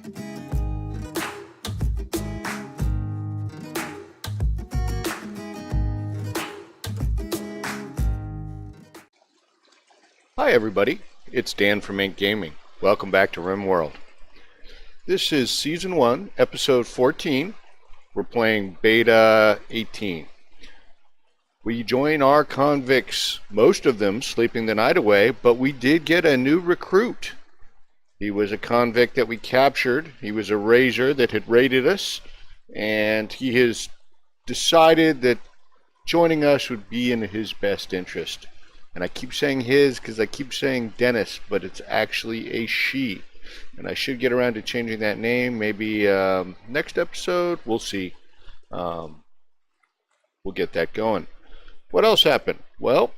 Hi everybody, it's Dan from Ink Gaming. Welcome back to Rimworld. This is Season 1, Episode 14. We're playing Beta 18. We join our convicts, most of them sleeping the night away, but we did get a new recruit. He was a convict that we captured. He was a razor that had raided us, and he has decided that joining us would be in his best interest. And I keep saying his because I keep saying Dennis, but it's actually a she. And I should get around to changing that name. Maybe next episode. We'll see. We'll get that going. What else happened? Well,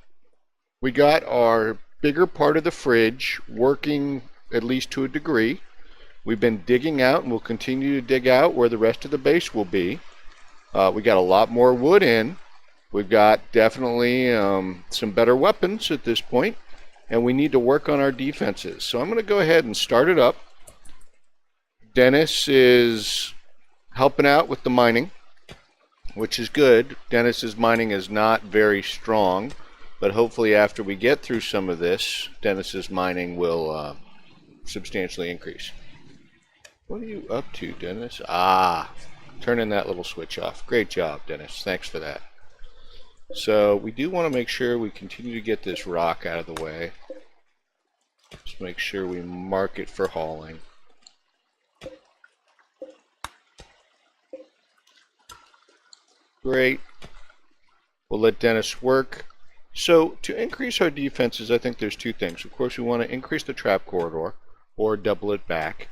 we got our bigger part of the fridge working at least to a degree. We've been digging out, and we'll continue to dig out where the rest of the base will be. We got a lot more wood in. We've got definitely some better weapons at this point, and we need to work on our defenses. So I'm going to go ahead and start it up. Dennis is helping out with the mining, which is good. Dennis's mining is not very strong, but hopefully after we get through some of this, Dennis's mining will substantially increase. What are you up to, Dennis? Turning that little switch off. Great job, Dennis. Thanks for that. So we do want to make sure we continue to get this rock out of the way. Just make sure we mark it for hauling. Great. We'll let Dennis work. So to increase our defenses, I think there's two things. Of course, we want to increase the trap corridor or double it back.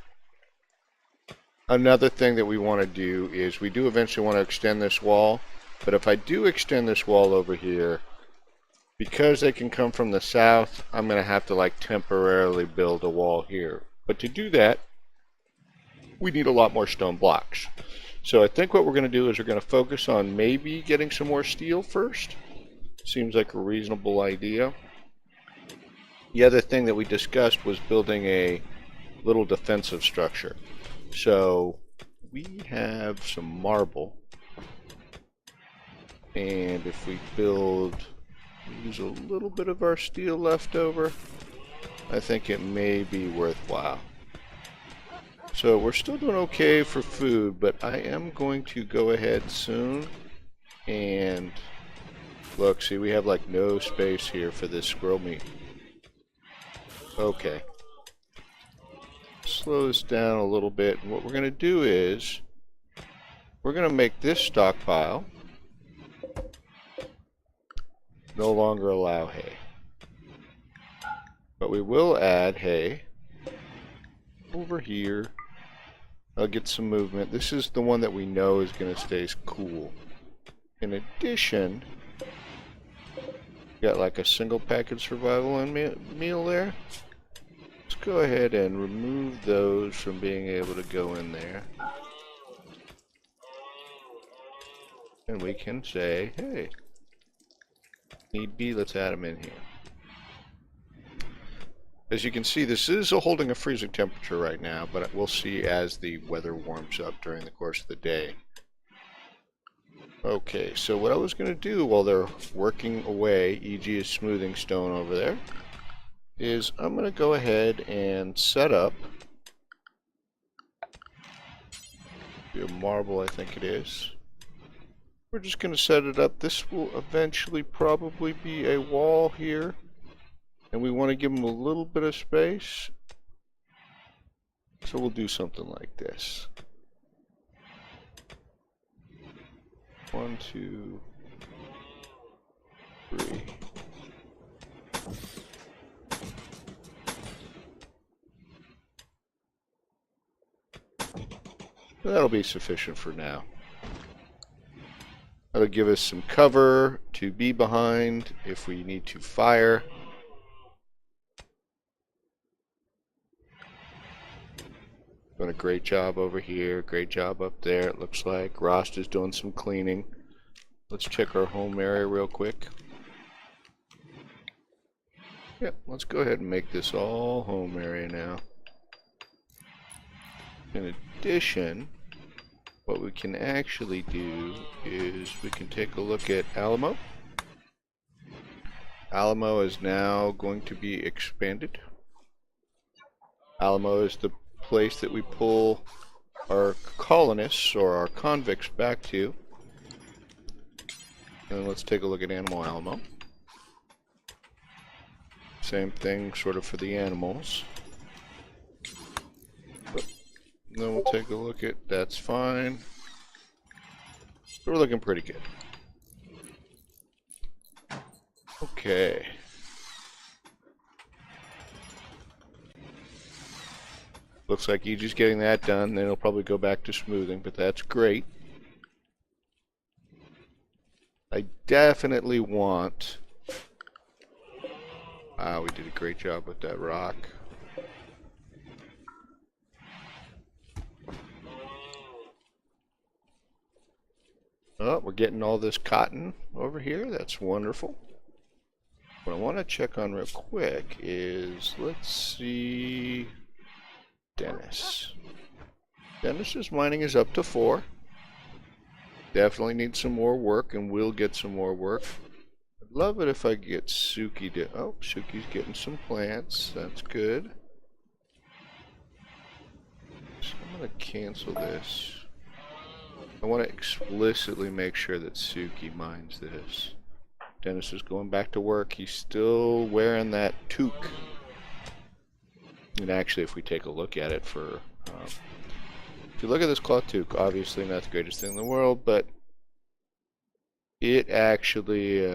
Another thing that we want to do is we do eventually want to extend this wall. But if I do extend this wall over here, because they can come from the south, I'm going to have to like temporarily build a wall here. But to do that, we need a lot more stone blocks. So I think what we're going to do is we're going to focus on maybe getting some more steel first. Seems like a reasonable idea. The other thing that we discussed was building a little defensive structure. So we have some marble. And if we use a little bit of our steel left over, I think it may be worthwhile. So we're still doing okay for food, but I am going to go ahead soon and look, see, we have like no space here for this squirrel meat. Okay. Slow this down a little bit. And what we're going to do is we're going to make this stockpile no longer allow hay. But we will add hay over here. I'll get some movement. This is the one that we know is going to stay cool. In addition, got like a single package survival meal there. Let's go ahead and remove those from being able to go in there. And we can say, hey, need be, let's add them in here. As you can see, this is holding a freezing temperature right now, but we'll see as the weather warms up during the course of the day. Okay, so what I was going to do while they're working away, e.g. is smoothing stone over there, is I'm going to go ahead and set up a marble, I think it is. We're just going to set it up. This will eventually probably be a wall here. And we want to give them a little bit of space. So we'll do something like this. 1, 2, 3. That'll be sufficient for now. That'll give us some cover to be behind if we need to fire. Doing a great job over here, great job up there, it looks like. Rost is doing some cleaning. Let's check our home area real quick. Yep, let's go ahead and make this all home area now. In addition, what we can actually do is we can take a look at Alamo. Alamo is now going to be expanded. Alamo is the place that we pull our colonists or our convicts back to. And let's take a look at Animal Alamo. Same thing sort of for the animals. But then we'll take a look at, that's fine. We're looking pretty good. Okay. Looks like EG's getting that done, then he'll probably go back to smoothing, but that's great. I definitely want... Ah, we did a great job with that rock. Oh, we're getting all this cotton over here. That's wonderful. What I want to check on real quick is, let's see... Dennis. Dennis's mining is up to 4. Definitely needs some more work, and we'll get some more work. I'd love it if I could get Suki to... Oh, Suki's getting some plants. That's good. So I'm going to cancel this. I want to explicitly make sure that Suki mines this. Dennis is going back to work. He's still wearing that toque. And actually, if we take a look at it for... if you look at this cloth toque, obviously not the greatest thing in the world, but it actually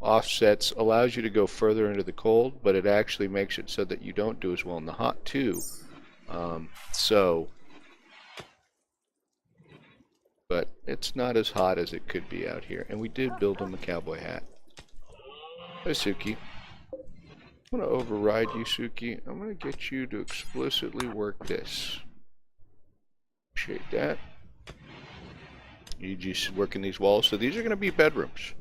offsets, allows you to go further into the cold, but it actually makes it so that you don't do as well in the hot too. But it's not as hot as it could be out here. And we did build him a cowboy hat. Hi, Suki. I'm going to override you, Suki. I'm going to get you to explicitly work this. Appreciate that. EG's working these walls. So these are going to be bedrooms.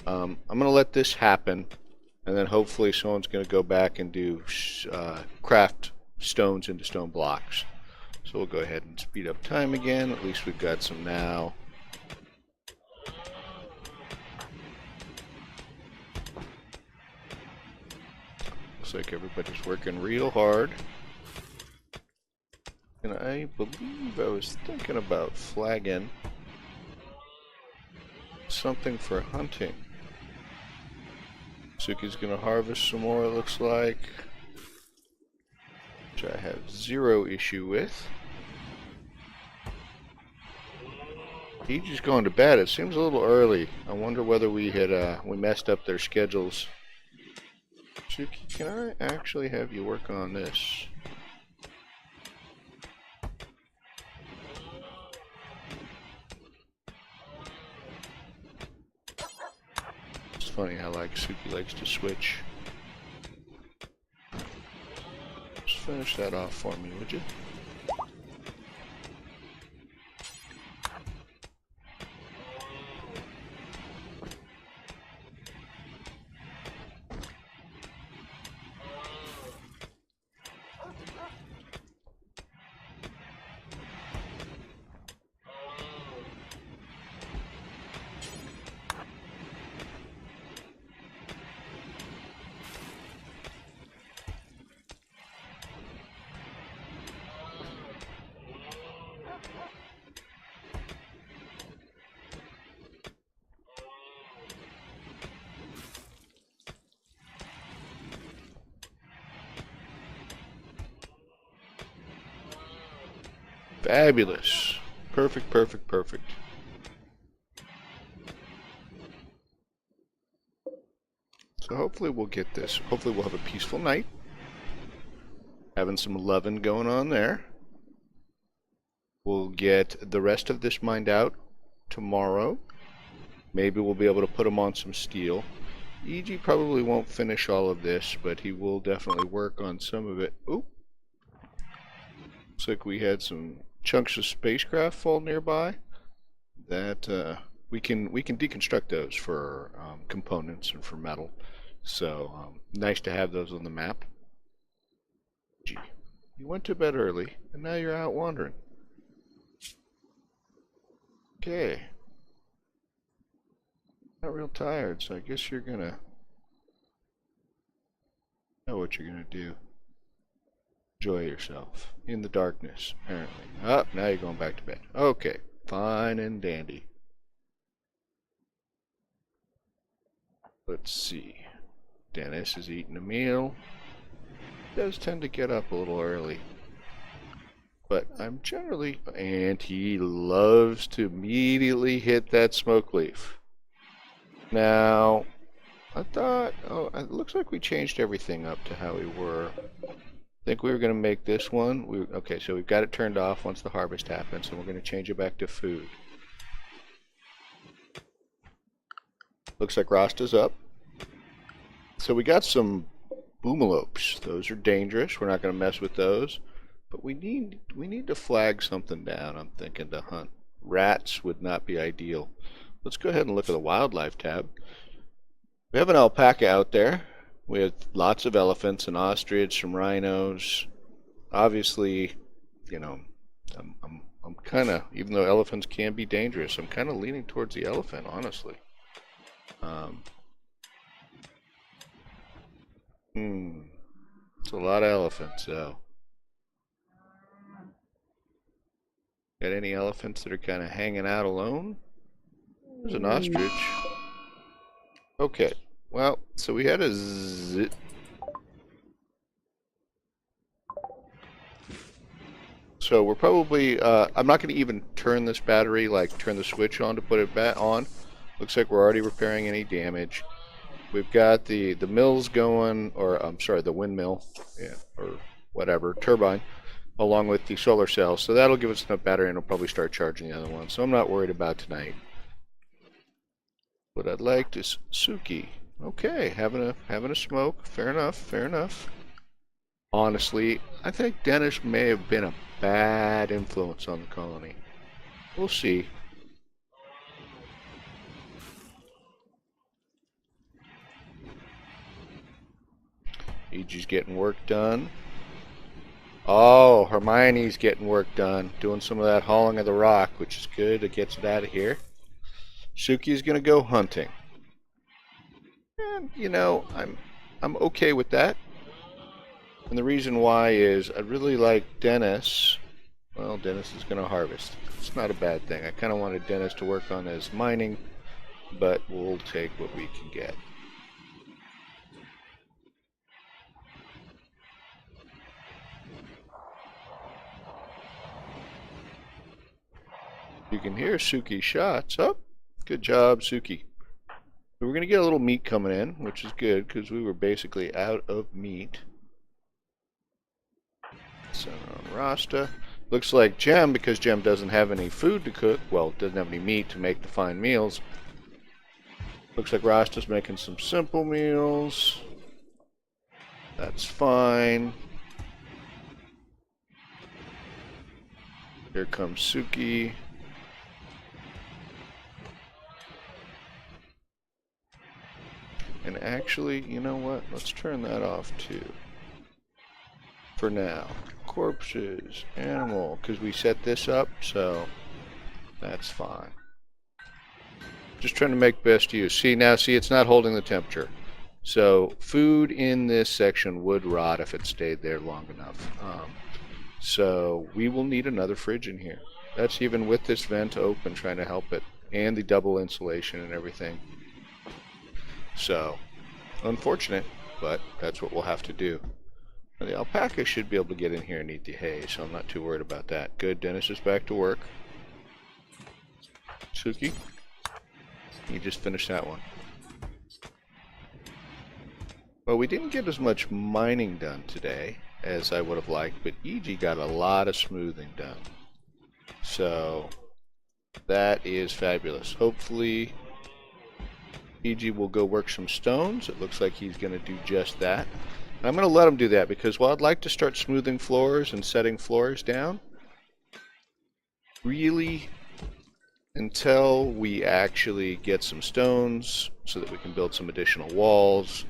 I'm going to let this happen. And then hopefully someone's going to go back and do craft stones into stone blocks. So we'll go ahead and speed up time again. At least we've got some now. Looks like everybody's working real hard. And I believe I was thinking about flagging something for hunting. Suki's gonna harvest some more, it looks like. Which I have 0 issue with. EG's going to bed. It seems a little early. I wonder whether we had we messed up their schedules. Suki, can I actually have you work on this? It's funny how like Suki likes to switch. Just finish that off for me, would you? Fabulous. Perfect, perfect, perfect. So hopefully we'll get this. Hopefully we'll have a peaceful night. Having some loving going on there. We'll get the rest of this mined out tomorrow. Maybe we'll be able to put them on some steel. EG probably won't finish all of this, but he will definitely work on some of it. Oop. Looks like we had some chunks of spacecraft fall nearby that we can deconstruct those for components and for metal. So nice to have those on the map. Gee. You went to bed early, and now you're out wandering. Okay. Not real tired, so I guess you're gonna know what you're gonna do. Enjoy yourself in the darkness, apparently. Oh, now you're going back to bed. Okay, fine and dandy. Let's see. Dennis is eating a meal. He does tend to get up a little early. But I'm generally... And he loves to immediately hit that smoke leaf. Now, I thought... Oh, it looks like we changed everything up to how we were. I think we were going to make this one. Okay, so we've got it turned off once the harvest happens, and we're going to change it back to food. Looks like Rasta's up. So we got some boomalopes. Those are dangerous. We're not going to mess with those. But we need to flag something down, I'm thinking, to hunt. Rats would not be ideal. Let's go ahead and look at the wildlife tab. We have an alpaca out there with lots of elephants, an ostrich, some rhinos. Obviously, you know, I'm kind of, even though elephants can be dangerous, I'm kind of leaning towards the elephant, honestly. It's a lot of elephants, though. Got any elephants that are kind of hanging out alone? There's an ostrich. Okay, well, so we had a zit. So we're probably, I'm not going to even turn this battery, like turn the switch on to put it back on. Looks like we're already repairing any damage. We've got the mills going, or I'm sorry, the windmill, yeah, or whatever, turbine, along with the solar cells. So that'll give us enough battery, and it'll probably start charging the other one. So I'm not worried about tonight. What I'd like is Suki. Okay, having a smoke. Fair enough. Fair enough. Honestly, I think Dennis may have been a bad influence on the colony. We'll see. Iji's getting work done. Oh, Hermione's getting work done. Doing some of that hauling of the rock, which is good. It gets it out of here. Suki's gonna go hunting. And, you know, I'm okay with that. And the reason why is I really like Dennis. Well, Dennis is going to harvest. It's not a bad thing. I kind of wanted Dennis to work on his mining, but we'll take what we can get. You can hear Suki's shots. Oh, good job, Suki. We're going to get a little meat coming in, which is good because we were basically out of meat. So Rasta. Looks like Gem, because Gem doesn't have any food to cook, well, doesn't have any meat to make the fine meals. Looks like Rasta's making some simple meals. That's fine. Here comes Suki. And actually, you know what? Let's turn that off too. For now. Corpses, animal, because we set this up, so that's fine. Just trying to make best use. See, it's not holding the temperature. So food in this section would rot if it stayed there long enough. So we will need another fridge in here. That's even with this vent open, trying to help it, and the double insulation and everything. So, unfortunate, but that's what we'll have to do. Now, the alpaca should be able to get in here and eat the hay, so I'm not too worried about that. Good, Dennis is back to work. Suki, you just finished that one. Well, we didn't get as much mining done today as I would have liked, but Iji got a lot of smoothing done. So, that is fabulous. Hopefully, Iji will go work some stones. It looks like he's going to do just that. I'm going to let him do that because while I'd like to start smoothing floors and setting floors down, really, until we actually get some stones so that we can build some additional walls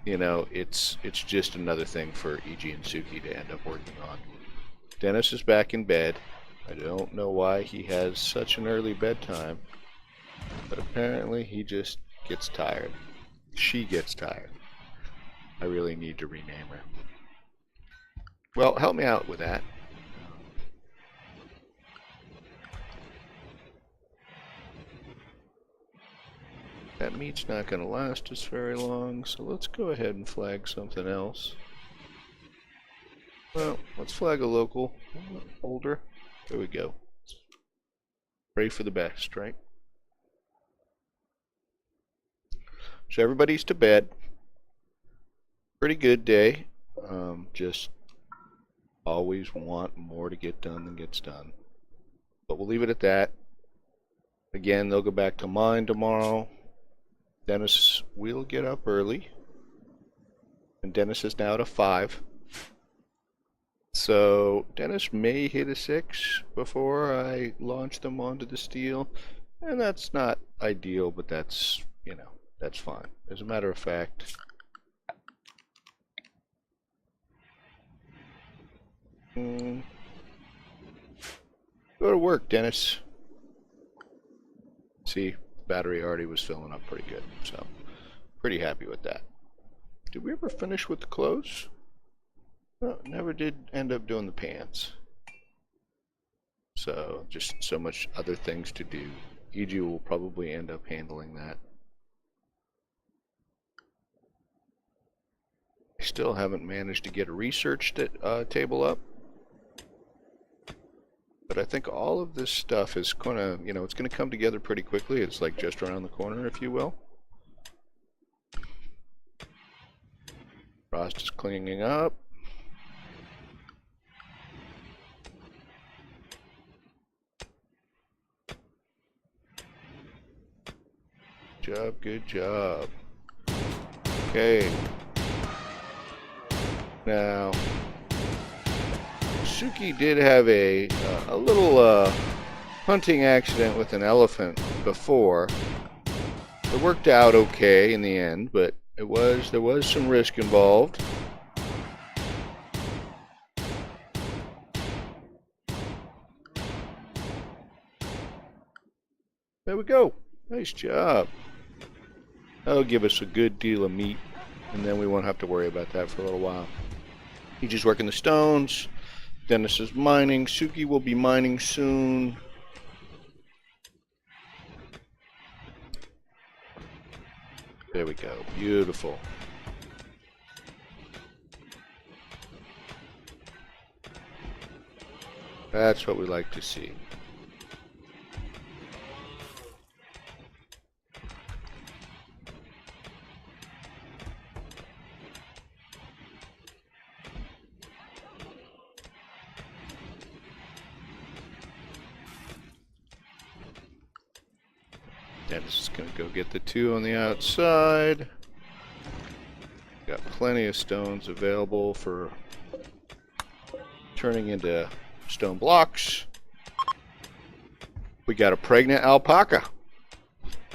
you know, it's just another thing for EG and Suki to end up working on. Dennis is back in bed. I don't know why he has such an early bedtime, but apparently he just gets tired. She gets tired. I really need to rename her. Well, help me out with that. That meat's not going to last us very long, so let's go ahead and flag something else. Well, let's flag a local holder. There we go. Pray for the best, right? So everybody's to bed. Pretty good day. Just always want more to get done than gets done. But we'll leave it at that. Again, they'll go back to mine tomorrow. Dennis will get up early. And Dennis is now at a 5. So Dennis may hit a 6 before I launch them onto the steel. And that's not ideal, but that's, you know, that's fine. As a matter of fact, go to work, Dennis. See, battery already was filling up pretty good, so pretty happy with that. Did we ever finish with the clothes? No, never did end up doing the pants. So just so much other things to do. EG will probably end up handling that. I still haven't managed to get a research table up. But I think all of this stuff is gonna, you know, it's gonna come together pretty quickly. It's like just around the corner, if you will. Frost is cleaning up. Good job. Okay. Now, Suki did have a little hunting accident with an elephant before. It worked out okay in the end, but there was some risk involved. There we go. Nice job. That'll give us a good deal of meat, and then we won't have to worry about that for a little while. He's just working the stones. Dennis is mining. Suki will be mining soon. There we go. Beautiful. That's what we like to see. Dennis is going to go get the 2 on the outside. Got plenty of stones available for turning into stone blocks. We got a pregnant alpaca.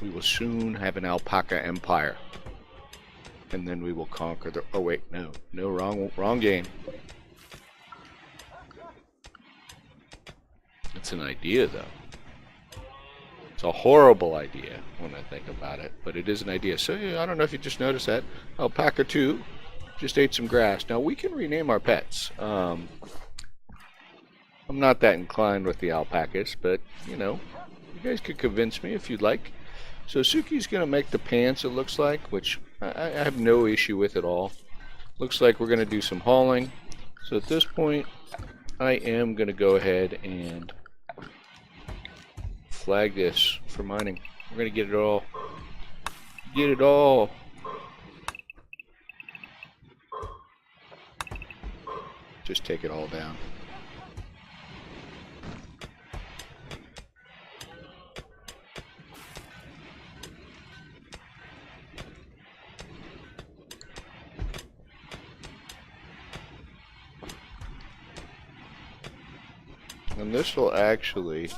We will soon have an alpaca empire. And then we will conquer the... Oh wait, no, wrong game. It's an idea though. It's a horrible idea when I think about it, but it is an idea. So yeah, I don't know if you just noticed that. Alpaca 2 just ate some grass. Now we can rename our pets. I'm not that inclined with the alpacas, but you know, you guys could convince me if you'd like. So Suki's gonna make the pants, it looks like, which I have no issue with at all. Looks like we're gonna do some hauling. So at this point, I am gonna go ahead and flag this for mining. We're gonna get it all. Get it all. Just take it all down. And this will actually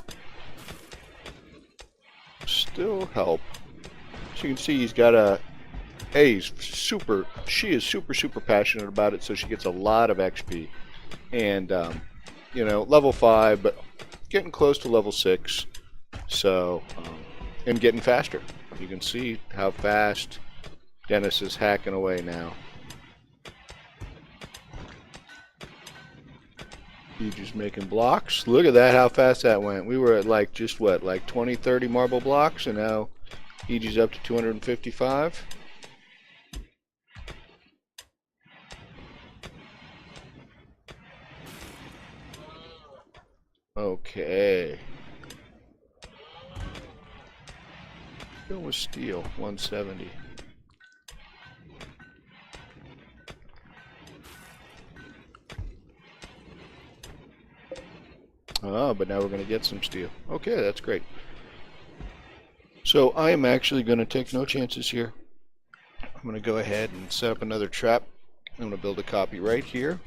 still help. So you can see he's got a She is super passionate about it, so she gets a lot of XP. And, you know, level 5, but getting close to level 6. So, and getting faster. You can see how fast Dennis is hacking away now. He's just making blocks. Look at that, how fast that went. We were at like just what, like 20, 30 marble blocks, and now EG's up to 255. Okay. Still with steel, 170. Oh, but now we're going to get some steel. Okay, that's great. So I am actually going to take no chances here. I'm going to go ahead and set up another trap. I'm going to build a copy right here.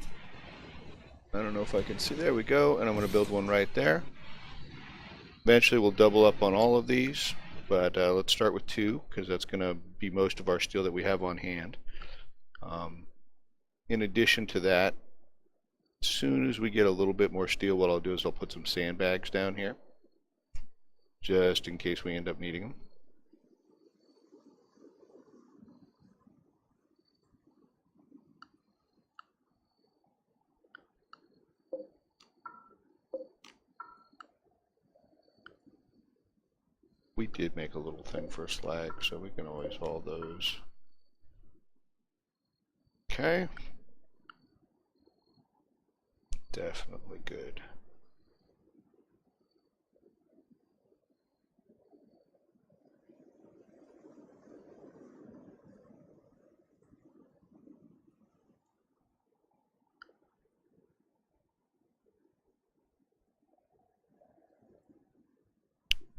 I don't know if I can see. There we go. And I'm going to build one right there. Eventually we'll double up on all of these, but let's start with 2 because that's going to be most of our steel that we have on hand. In addition to that, as soon as we get a little bit more steel, what I'll do is I'll put some sandbags down here, just in case we end up needing them. We did make a little thing for a slag, so we can always haul those. Okay. Definitely good.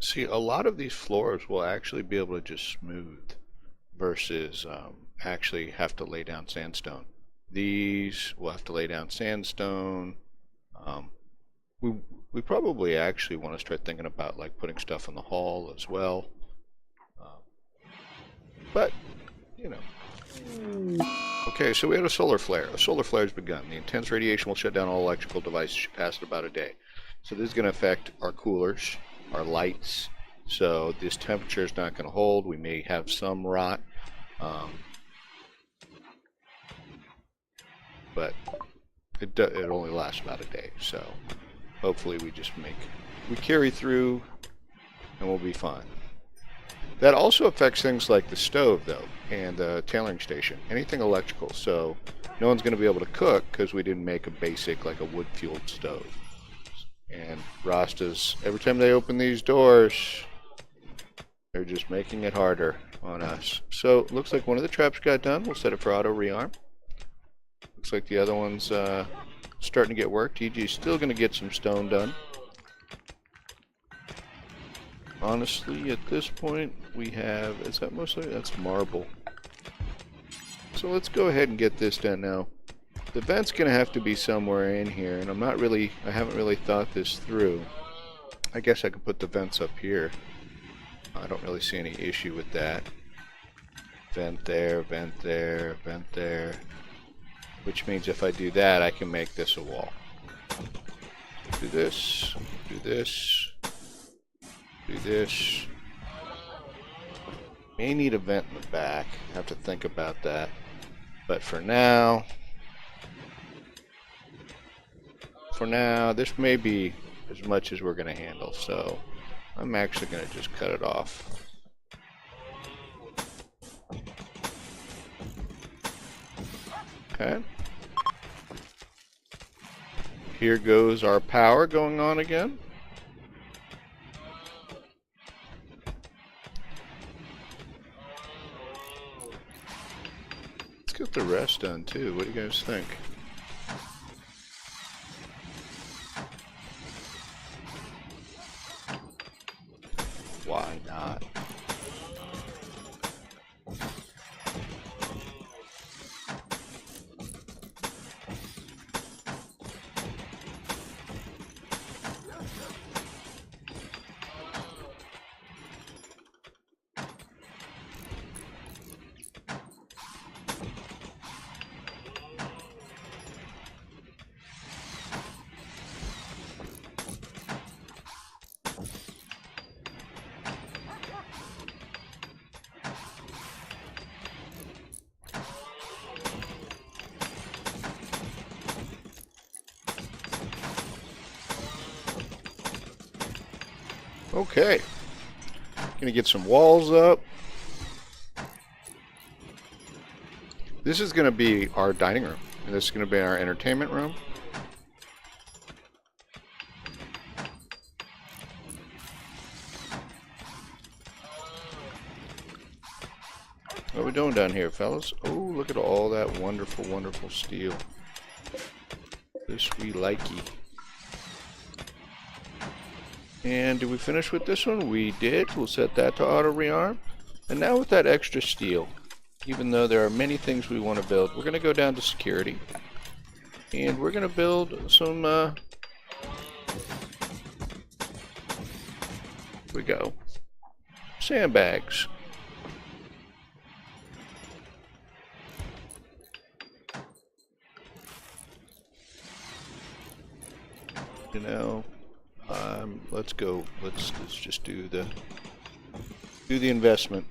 See, a lot of these floors will actually be able to just smooth versus actually have to lay down sandstone. These will have to lay down sandstone. We probably actually want to start thinking about like putting stuff in the hall as well. But, you know. Okay, so we had a solar flare. A solar flare has begun. The intense radiation will shut down all electrical devices past about a day. So this is going to affect our coolers, our lights. So this temperature is not going to hold. We may have some rot. But it only lasts about a day. So hopefully we carry through and we'll be fine. That also affects things like the stove, though, and the tailoring station. Anything electrical. So no one's going to be able to cook because we didn't make a basic, like a wood-fueled stove. And Rastas, every time they open these doors, they're just making it harder on us. So it looks like one of the traps got done. We'll set it for auto rearm. Looks like the other one's starting to get worked. EG's still going to get some stone done. Honestly, at this point, we have, is that mostly, that's marble. So let's go ahead and get this done now. The vent's going to have to be somewhere in here, and I haven't really thought this through. I guess I could put the vents up here. I don't really see any issue with that. Vent there, vent there, vent there. Which means if I do that, I can make this a wall. Do this, do this. Do this. May need a vent in the back. Have to think about that. But for now, this may be as much as we're going to handle. So I'm actually going to just cut it off. Okay. Here goes our power going on again. Get the rest done too. What do you guys think? Why not? Okay. Gonna get some walls up. This is gonna be our dining room. And this is gonna be our entertainment room. What are we doing down here, fellas? Oh, look at all that wonderful, wonderful steel. This we likey. And did we finish with this one? We did. We'll set that to auto rearm. And now with that extra steel, even though there are many things we want to build, we're going to go down to security. And we're going to build some, here we go, sandbags. You know, let's go. Let's just do the investment.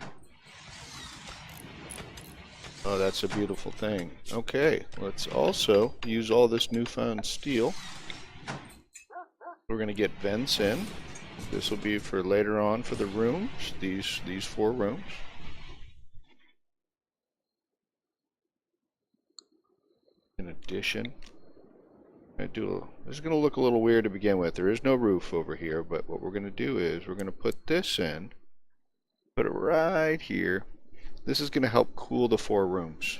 Oh, that's a beautiful thing. Okay, let's also use all this newfound steel. We're going to get vents in. This will be for later on for the rooms. These 4 rooms. In addition, this is going to look a little weird to begin with. There is no roof over here, but what we're going to do is we're going to put this in, put it right here. This is going to help cool the 4 rooms.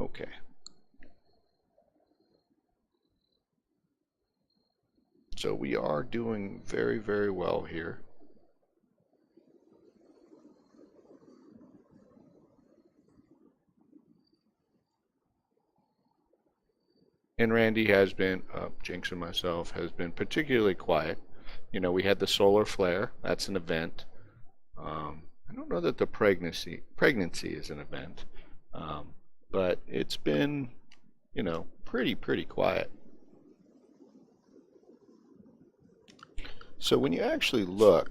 Okay. So we are doing very, very well here. And Randy has been, Jinx and myself, has been particularly quiet. You know, we had the solar flare. That's an event. I don't know that the pregnancy is an event. But it's been, you know, pretty quiet. So when you actually look,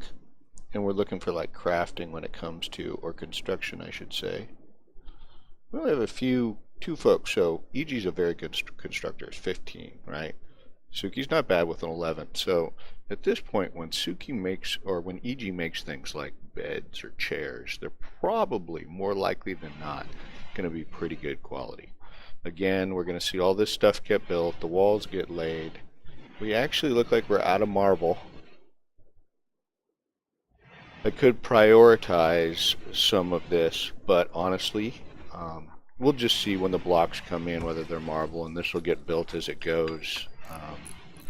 and we're looking for like crafting when it comes to, or construction I should say, we only have two folks. So EG's a very good constructor. It's 15, right? Suki's not bad with an 11. So at this point, when Suki makes, or when EG makes things like beds or chairs, they're probably more likely than not going to be pretty good quality. Again, we're going to see all this stuff get built, the walls get laid. We actually look like we're out of marble. I could prioritize some of this, but honestly, we'll just see when the blocks come in whether they're marble, and this will get built as it goes.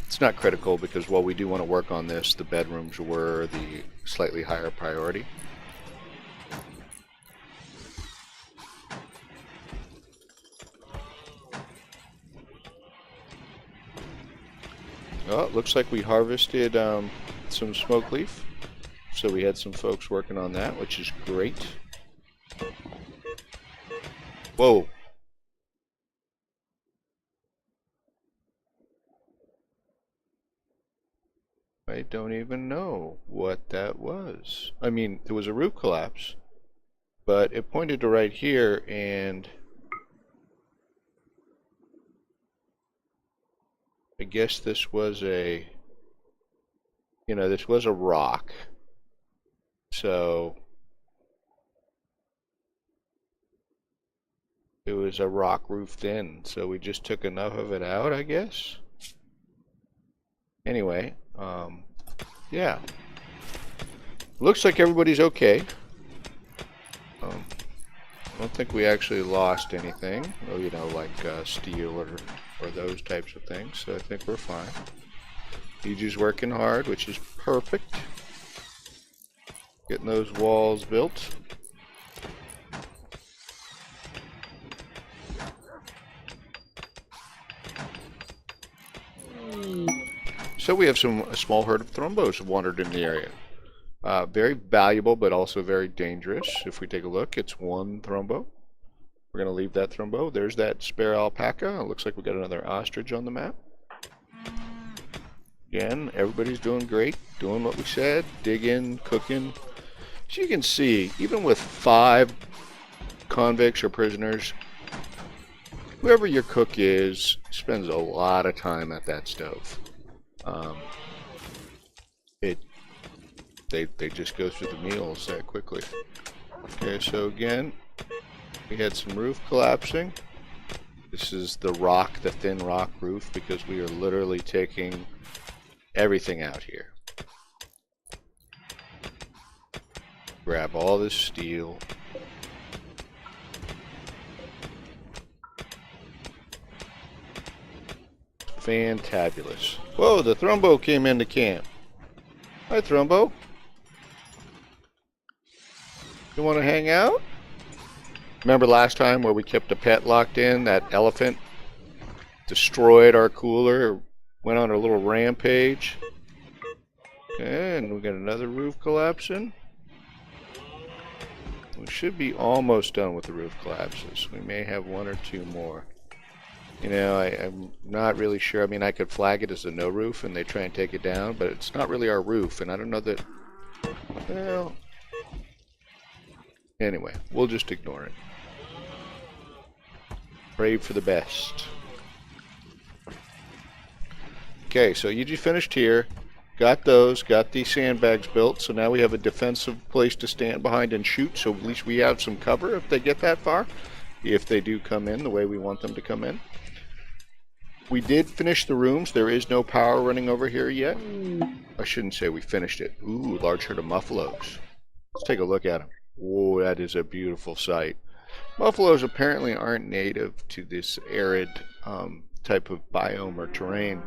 It's not critical because while we do want to work on this, the bedrooms were the slightly higher priority. Oh, it looks like we harvested some smoke leaf. So we had some folks working on that, which is great. Whoa. I don't even know what that was. I mean, there was a roof collapse, but it pointed to right here, and I guess this was a, you know, this was a rock. So it was a rock roofed in, so we just took enough of it out, I guess. Anyway, yeah. Looks like everybody's okay. I don't think we actually lost anything, you know, like steel or those types of things, so I think we're fine. EG's working hard, which is perfect. Getting those walls built. So we have a small herd of thrombos wandered in the area. Very valuable, but also very dangerous. If we take a look, it's 1 thrombo. We're going to leave that thrombo. There's that spare alpaca. It looks like we got another ostrich on the map. Again, everybody's doing great, doing what we said, digging, cooking. So you can see, even with 5 convicts or prisoners, whoever your cook is spends a lot of time at that stove. They just go through the meals that quickly. Okay, so again, we had some roof collapsing. This is the rock, the thin rock roof, because we are literally taking everything out here. Grab all this steel. Fantabulous. Whoa, the Thrumbo came into camp. Hi, Thrumbo. You want to hang out? Remember last time where we kept a pet locked in? That elephant destroyed our cooler, went on a little rampage. And we got another roof collapsing. We should be almost done with the roof collapses. We may have one or two more. You know, I'm not really sure. I mean, I could flag it as a no roof and they try and take it down, but it's not really our roof, and I don't know that... Well... Anyway, we'll just ignore it. Pray for the best. Okay, so you just finished here. Got those, got these sandbags built, so now we have a defensive place to stand behind and shoot, so at least we have some cover if they get that far. If they do come in the way we want them to come in. We did finish the rooms. There is no power running over here yet. I shouldn't say we finished it. Ooh, large herd of muffalos. Let's take a look at them. Whoa, that is a beautiful sight. Muffalos apparently aren't native to this arid type of biome or terrain.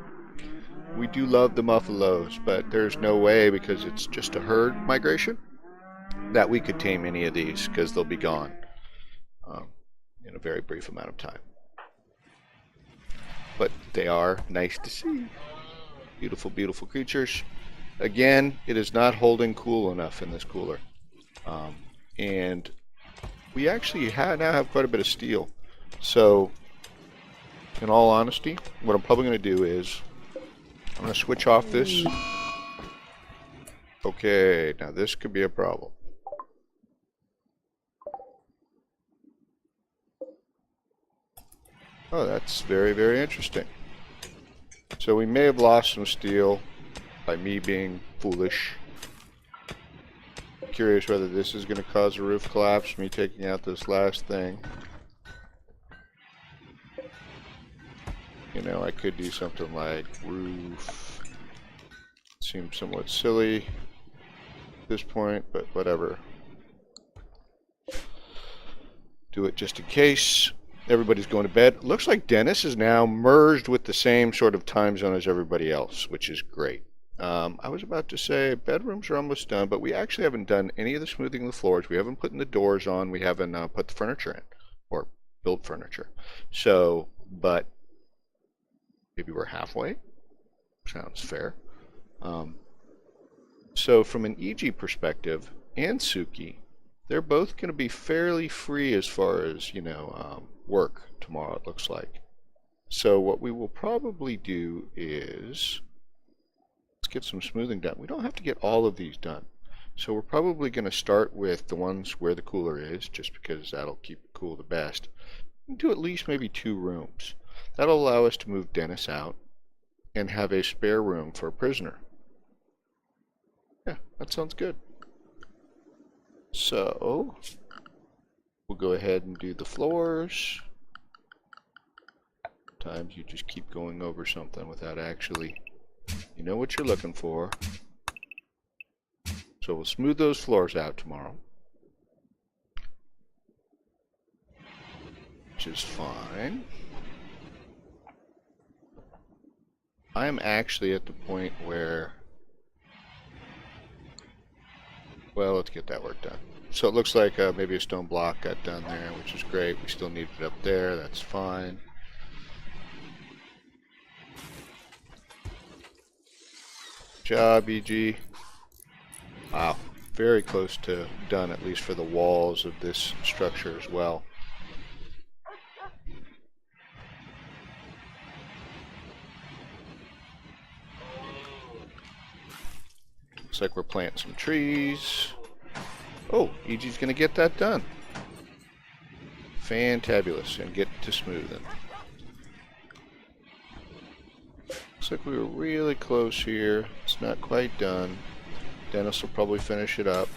We do love the muffalos, but there's no way, because it's just a herd migration, that we could tame any of these, because they'll be gone in a very brief amount of time. But they are nice to see. Beautiful, beautiful creatures. Again, it is not holding cool enough in this cooler. And we actually now have quite a bit of steel. So, in all honesty, what I'm probably going to do is I'm going to switch off this. Okay, now this could be a problem. Oh, that's very, very interesting. So we may have lost some steel by me being foolish. Curious whether this is going to cause a roof collapse, me taking out this last thing. You know, I could do something like roof. Seems somewhat silly at this point, but whatever. Do it just in case. Everybody's going to bed. Looks like Dennis is now merged with the same sort of time zone as everybody else, which is great. I was about to say bedrooms are almost done, but we actually haven't done any of the smoothing of the floors. We haven't put the doors on. We haven't put the furniture in, or built furniture. So, but maybe we're halfway. Sounds fair. So from an EG perspective and Suki, they're both going to be fairly free as far as, you know, work tomorrow, it looks like. So what we will probably do is let's get some smoothing done. We don't have to get all of these done. So we're probably going to start with the ones where the cooler is, just because that'll keep it cool the best. And do at least maybe 2 rooms. That'll allow us to move Dennis out and have a spare room for a prisoner. Yeah, that sounds good. So we'll go ahead and do the floors. Sometimes you just keep going over something without actually, you know what you're looking for. So we'll smooth those floors out tomorrow, which is fine. I am actually at the point where, well, let's get that work done. So it looks like maybe a stone block got done there, which is great. We still need it up there. That's fine. Job, EG. Wow, very close to done, at least for the walls of this structure as well. Looks like we're planting some trees. Oh, EG's gonna get that done. Fantabulous, and get to smoothing. like we were really close here. It's not quite done. Dennis will probably finish it up.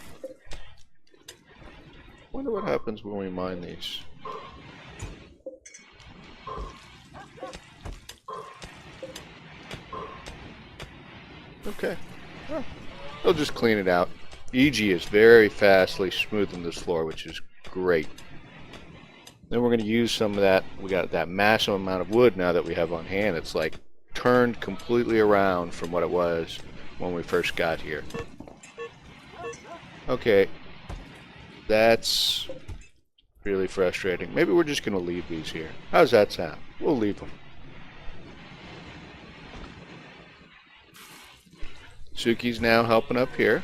Wonder what happens when we mine these. Okay. Well, they'll just clean it out. EG is very fastly smoothing this floor, which is great. Then we're going to use some of that. We got that massive amount of wood now that we have on hand. It's like turned completely around from what it was when we first got here. Okay. That's really frustrating. Maybe we're just going to leave these here. How's that sound? We'll leave them. Suki's now helping up here.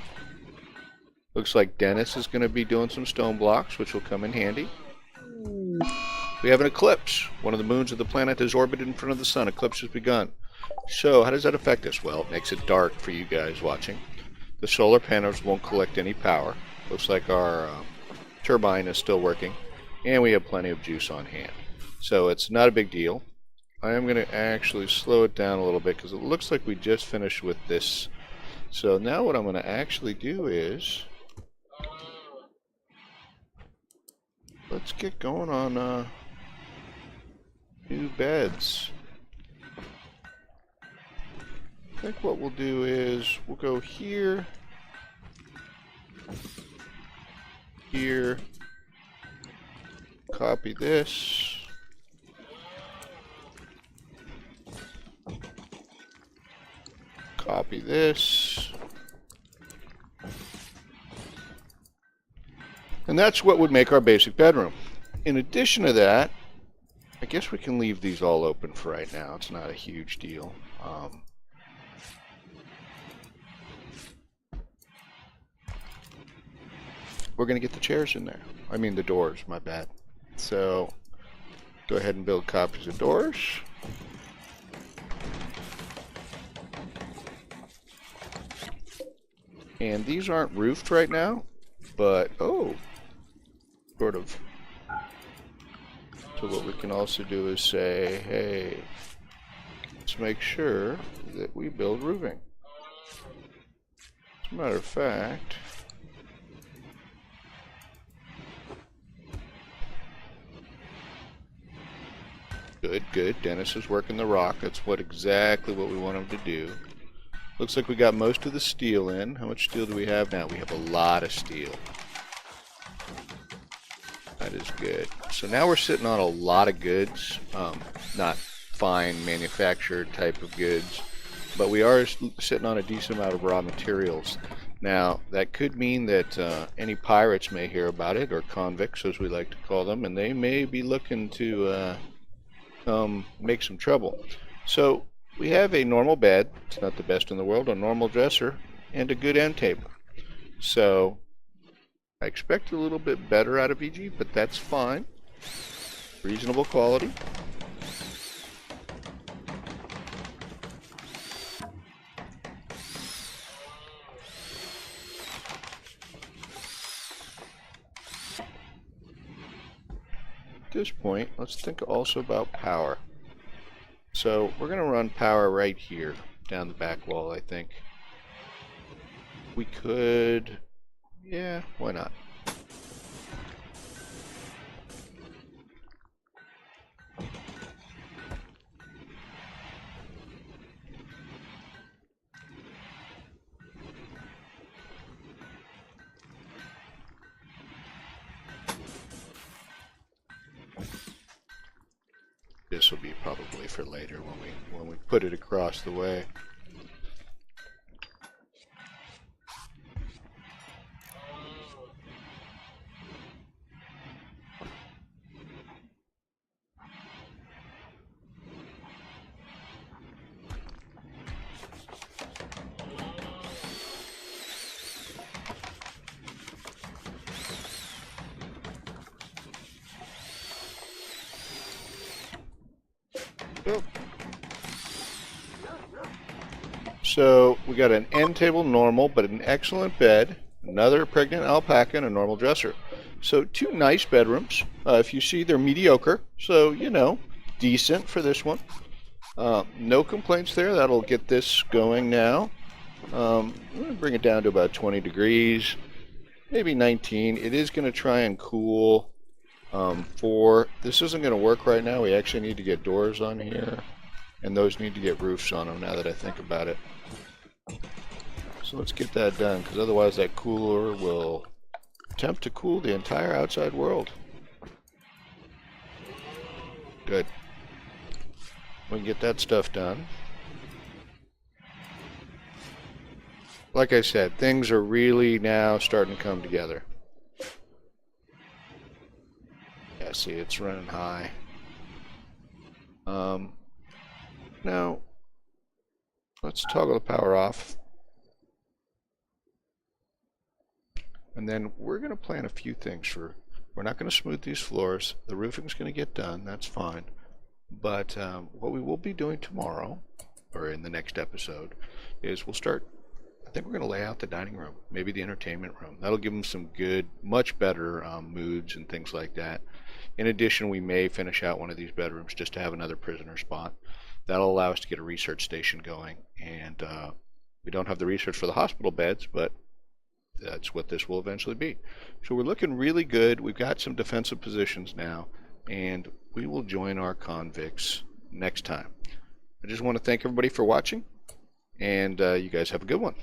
Looks like Dennis is going to be doing some stone blocks, which will come in handy. We have an eclipse. One of the moons of the planet has orbited in front of the sun. Eclipse has begun. So, how does that affect us? Well, it makes it dark for you guys watching. The solar panels won't collect any power. Looks like our turbine is still working. And we have plenty of juice on hand. So, it's not a big deal. I am going to actually slow it down a little bit because it looks like we just finished with this. So, now what I'm going to actually do is... let's get going on new beds. I think what we'll do is we'll go here, here, copy this, copy this. And that's what would make our basic bedroom. In addition to that, I guess we can leave these all open for right now. It's not a huge deal. We're going to get the chairs in there. I mean the doors, my bad. So, go ahead and build copies of doors. And these aren't roofed right now, but, oh, sort of. So what we can also do is say, hey, let's make sure that we build roofing. As a matter of fact, good. Dennis is working the rock. That's exactly what we want him to do. Looks like we got most of the steel in. How much steel do we have now? We have a lot of steel. That is good. So now we're sitting on a lot of goods. Not fine manufactured type of goods, but we are sitting on a decent amount of raw materials. Now, that could mean that any pirates may hear about it, or convicts as we like to call them, and they may be looking to make some trouble. So we have a normal bed, it's not the best in the world, a normal dresser, and a good end table. So I expect a little bit better out of EG, but that's fine. Reasonable quality. At this point, let's think also about power. So we're going to run power right here down the back wall, I think. We could, yeah, why not? This will be probably for later when we put it across the way. So we got an end table normal, but an excellent bed, another pregnant alpaca, and a normal dresser. So 2 nice bedrooms. If you see, they're mediocre, so you know, decent for this one. No complaints there. That'll get this going now. I'm going to bring it down to about 20 degrees, maybe 19. It is going to try and cool this isn't going to work right now. We actually need to get doors on here, and those need to get roofs on them now that I think about it. So let's get that done, because otherwise that cooler will attempt to cool the entire outside world. Good. We can get that stuff done. Like I said, things are really now starting to come together. Yeah, see, it's running high. Now, let's toggle the power off. And then we're going to plan a few things. We're not going to smooth these floors. The roofing's going to get done. That's fine. But what we will be doing tomorrow, or in the next episode, is I think we're going to lay out the dining room, maybe the entertainment room. That'll give them some good, much better moods and things like that. In addition, we may finish out one of these bedrooms just to have another prisoner spot. That'll allow us to get a research station going. And we don't have the research for the hospital beds, but that's what this will eventually be. So we're looking really good. We've got some defensive positions now, and we will join our convicts next time. I just want to thank everybody for watching, and you guys have a good one.